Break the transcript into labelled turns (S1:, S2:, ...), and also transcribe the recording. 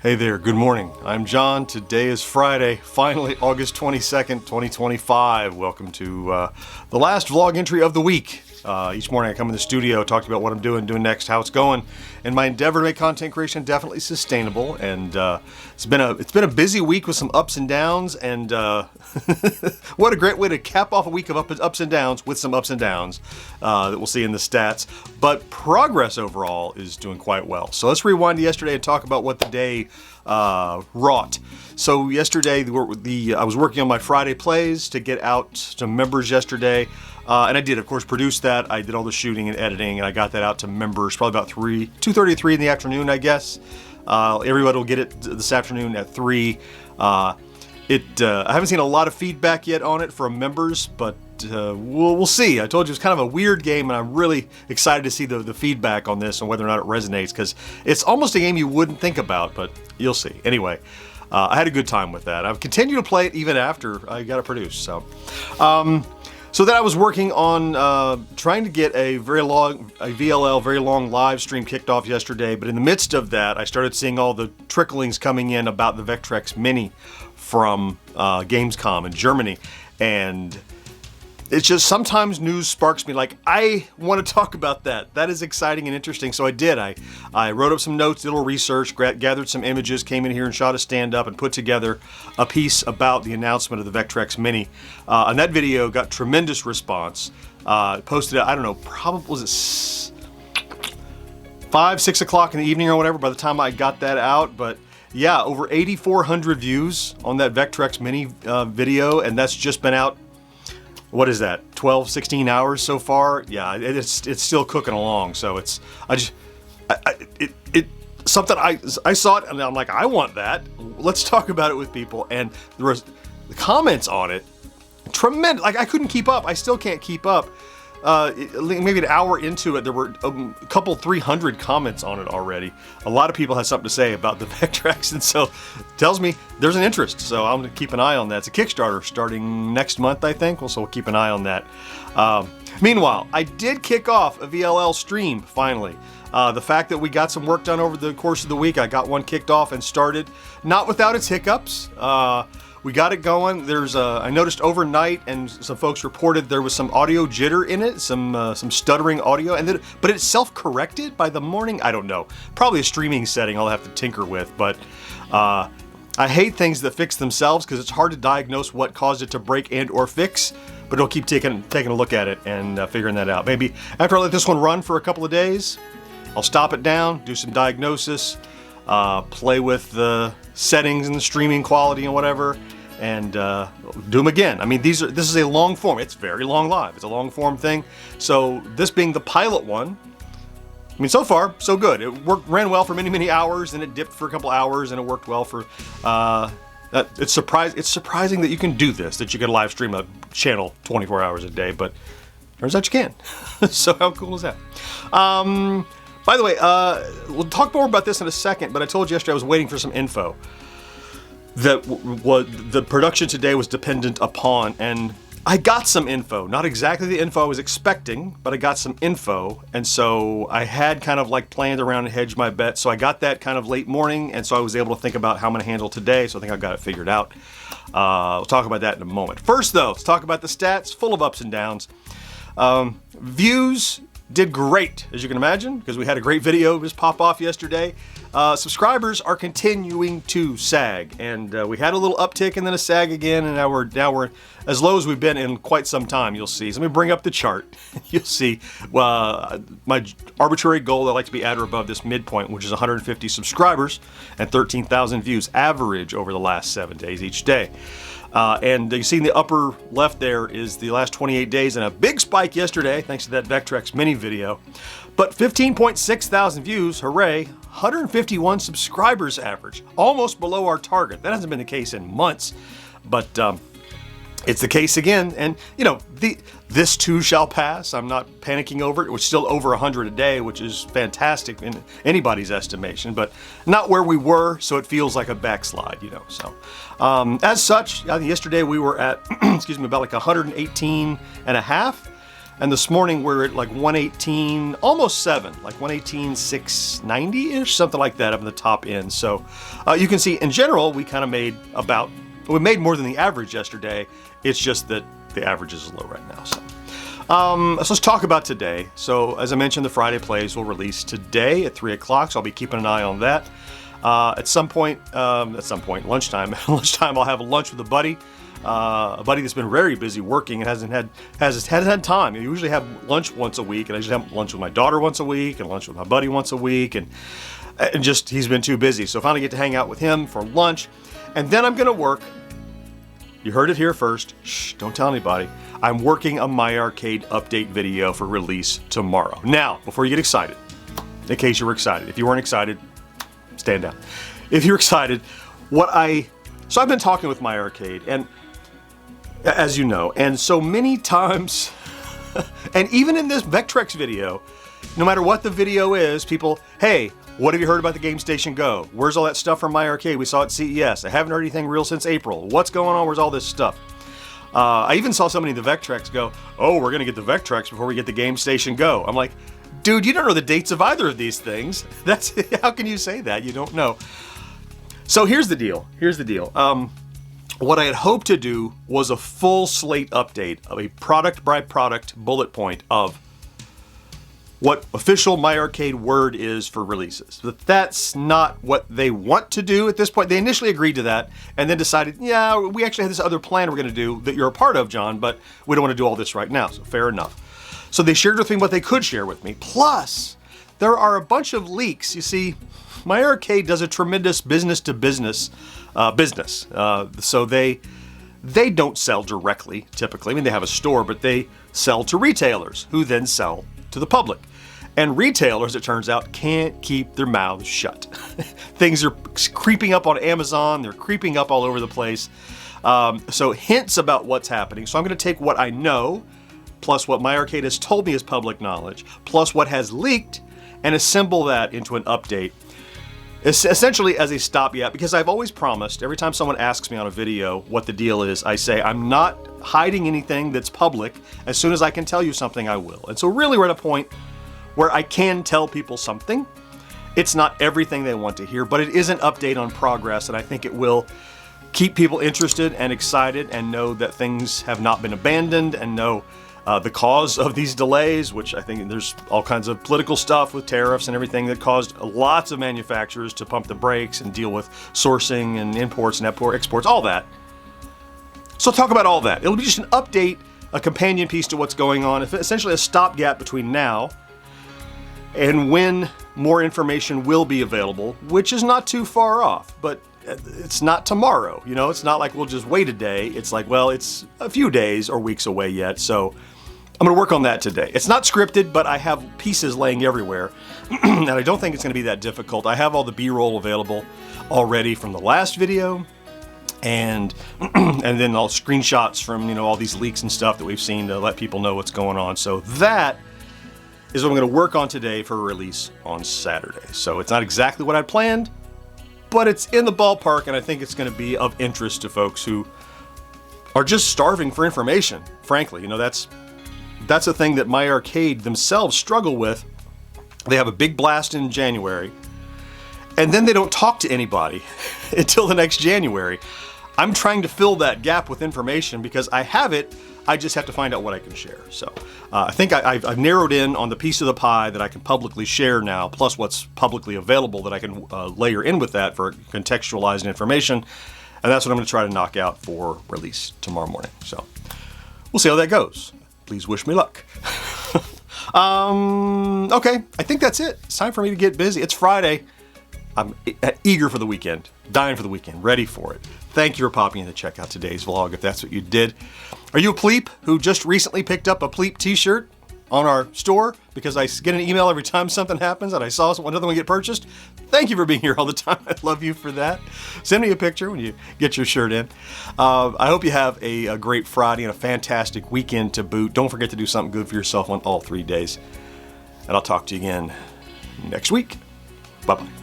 S1: Hey there, good morning. I'm John. Today is Friday, finally August 22nd, 2025. Welcome to the last vlog entry of the week. Each morning I come in the studio, talk about what I'm doing next, how it's going, and my endeavor to make content creation definitely sustainable. And it's been a busy week with some ups and downs, and what a great way to cap off a week of ups and downs with some ups and downs that we'll see in the stats. But progress overall is doing quite well. So let's rewind to yesterday and talk about what the day wrought. So yesterday I was working on my Friday plays to get out to members yesterday. And I did, of course, produce that. I did all the shooting and editing, and I got that out to members probably about 2:30 to 3 in the afternoon, I guess. Everybody will get it this afternoon at 3. I haven't seen a lot of feedback yet on it from members, but we'll see. I told you it's kind of a weird game, and I'm really excited to see the feedback on this and whether or not it resonates, because it's almost a game you wouldn't think about, but you'll see. Anyway, I had a good time with that. I've continued to play it even after I got it produced. So then I was working on trying to get a VLL, very long live stream kicked off yesterday, but in the midst of that, I started seeing all the tricklings coming in about the Vectrex Mini from Gamescom in Germany, and it's just sometimes news sparks me like, I want to talk about that. That is exciting and interesting. So I did. I wrote up some notes, did a little research, gathered some images, came in here and shot a stand-up and put together a piece about the announcement of the Vectrex Mini. And that video got tremendous response. Posted it, I don't know, probably was it 5, 6 o'clock in the evening or whatever by the time I got that out. But yeah, over 8,400 views on that Vectrex Mini video, and that's just been out. What is that? 12, 16 hours so far? Yeah, it's still cooking along. So it's something I saw it and I'm like, I want that. Let's talk about it with people. And the comments on it, tremendous. Like, I couldn't keep up. I still can't keep up. Maybe an hour into it, there were a couple 300 comments on it already. A lot of people had something to say about the Vectrex, and so it tells me there's an interest. So I'm going to keep an eye on that. It's a Kickstarter starting next month, I think. So we'll keep an eye on that. Meanwhile, I did kick off a VLL stream finally. The fact that we got some work done over the course of the week, I got one kicked off and started, not without its hiccups. We got it going. I noticed overnight, and some folks reported there was some audio jitter in it, some stuttering audio, but it self-corrected by the morning. I don't know. Probably a streaming setting I'll have to tinker with, but I hate things that fix themselves because it's hard to diagnose what caused it to break and or fix. But I'll keep taking a look at it and figuring that out. Maybe after I let this one run for a couple of days, I'll stop it down, do some diagnosis, play with the settings and the streaming quality and whatever, and do them again. I mean, this is a long form. It's very long live. It's a long form thing. So this being the pilot one, I mean, so far so good. It ran well for many hours, and it dipped for a couple hours, and it worked well for. It's surprising that you can do this. That you can live stream a channel 24 hours a day, but turns out you can. So how cool is that? By the way, we'll talk more about this in a second, but I told you yesterday I was waiting for some info that the production today was dependent upon, and I got some info. Not exactly the info I was expecting, but I got some info, and so I had kind of like planned around and hedged my bet, so I got that kind of late morning, and so I was able to think about how I'm going to handle today, so I think I've got it figured out. We'll talk about that in a moment. First, though, let's talk about the stats, full of ups and downs. Views did great, as you can imagine, because we had a great video just pop off yesterday. Subscribers are continuing to sag, and we had a little uptick and then a sag again, and now we're as low as we've been in quite some time. You'll see. So let me bring up the chart. You'll see my arbitrary goal I like to be at or above this midpoint, which is 150 subscribers and 13,000 views average over the last 7 days each day. And you see in the upper left there is the last 28 days and a big spike yesterday thanks to that Vectrex Mini video. But 15.6 thousand views, hooray, 151 subscribers average, almost below our target. That hasn't been the case in months, but it's the case again. And you know, this too shall pass. I'm not panicking over it. We're still over 100 a day, which is fantastic in anybody's estimation, but not where we were, so it feels like a backslide, you know. So as such, yesterday we were at, excuse me, about like 118 and a half. And this morning we're at like 118, almost 7, like 118,690-ish, something like that up in the top end. So you can see in general, we kind of made we made more than the average yesterday. It's just that the average is low right now. So let's talk about today. So as I mentioned, the Friday plays will release today at 3 o'clock. So I'll be keeping an eye on that. At some point, lunchtime, I'll have a lunch with a buddy that's been very busy working and hasn't had time. I usually have lunch once a week, and I usually have lunch with my daughter once a week and lunch with my buddy once a week, and just he's been too busy. So finally get to hang out with him for lunch, and then I'm gonna work. You heard it here first. Shh, don't tell anybody. I'm working a My Arcade update video for release tomorrow. Now, before you get excited, in case you were excited, if you weren't excited, stand down. If you're excited, so I've been talking with My Arcade, and as you know, and so many times, and even in this Vectrex video, no matter what the video is, people, hey, what have you heard about the Game Station Go? Where's all that stuff from My Arcade? We saw it at CES. I haven't heard anything real since April. What's going on? Where's all this stuff? I even saw somebody in the Vectrex go, oh, we're gonna get the Vectrex before we get the Game Station Go. I'm like, dude, you don't know the dates of either of these things. How can you say that? You don't know. So here's the deal. What I had hoped to do was a full slate update of a product by product bullet point of what official My Arcade word is for releases. But that's not what they want to do at this point. They initially agreed to that and then decided, yeah, we actually have this other plan we're gonna do that you're a part of, John, but we don't wanna do all this right now, so fair enough. So they shared with me what they could share with me. Plus, there are a bunch of leaks. You see, My Arcade does a tremendous business-to-business business. So they don't sell directly, typically. I mean, they have a store, but they sell to retailers who then sell to the public. And retailers, it turns out, can't keep their mouths shut. Things are creeping up on Amazon. They're creeping up all over the place. So hints about what's happening. So I'm going to take what I know, plus what My Arcade has told me is public knowledge, plus what has leaked, and assemble that into an update. Essentially as a stopgap, because I've always promised, every time someone asks me on a video what the deal is, I say, I'm not hiding anything that's public. As soon as I can tell you something, I will. And so really we're at a point where I can tell people something. It's not everything they want to hear, but it is an update on progress, and I think it will keep people interested and excited and know that things have not been abandoned, and know the cause of these delays, which I think there's all kinds of political stuff with tariffs and everything that caused lots of manufacturers to pump the brakes and deal with sourcing and imports and exports, all that. So talk about all that. It'll be just an update, a companion piece to what's going on, essentially a stopgap between now and when more information will be available, which is not too far off, but it's not tomorrow. You know, it's not like we'll just wait a day. It's like, well, it's a few days or weeks away yet. So I'm going to work on that today. It's not scripted, but I have pieces laying everywhere, and I don't think it's going to be that difficult. I have all the B-roll available already from the last video, and then all screenshots from, you know, all these leaks and stuff that we've seen to let people know what's going on. So that is what I'm going to work on today for release on Saturday. So it's not exactly what I planned, but it's in the ballpark, and I think it's going to be of interest to folks who are just starving for information. Frankly, you know, that's a thing that My Arcade themselves struggle with. They have a big blast in January, and then they don't talk to anybody until the next January. I'm trying to fill that gap with information because I have it. I just have to find out what I can share. So I think I've narrowed in on the piece of the pie that I can publicly share now, plus what's publicly available that I can layer in with that for contextualized information. And that's what I'm going to try to knock out for release tomorrow morning. So we'll see how that goes. Please wish me luck. Okay, I think that's it. It's time for me to get busy. It's Friday. I'm eager for the weekend, dying for the weekend, ready for it. Thank you for popping in to check out today's vlog, if that's what you did. Are you a Pleep who just recently picked up a Pleep t-shirt on our store? Because I get an email every time something happens and I saw another one get purchased. Thank you for being here all the time. I love you for that. Send me a picture when you get your shirt in. I hope you have a great Friday and a fantastic weekend to boot. Don't forget to do something good for yourself on all 3 days. And I'll talk to you again next week. Bye-bye.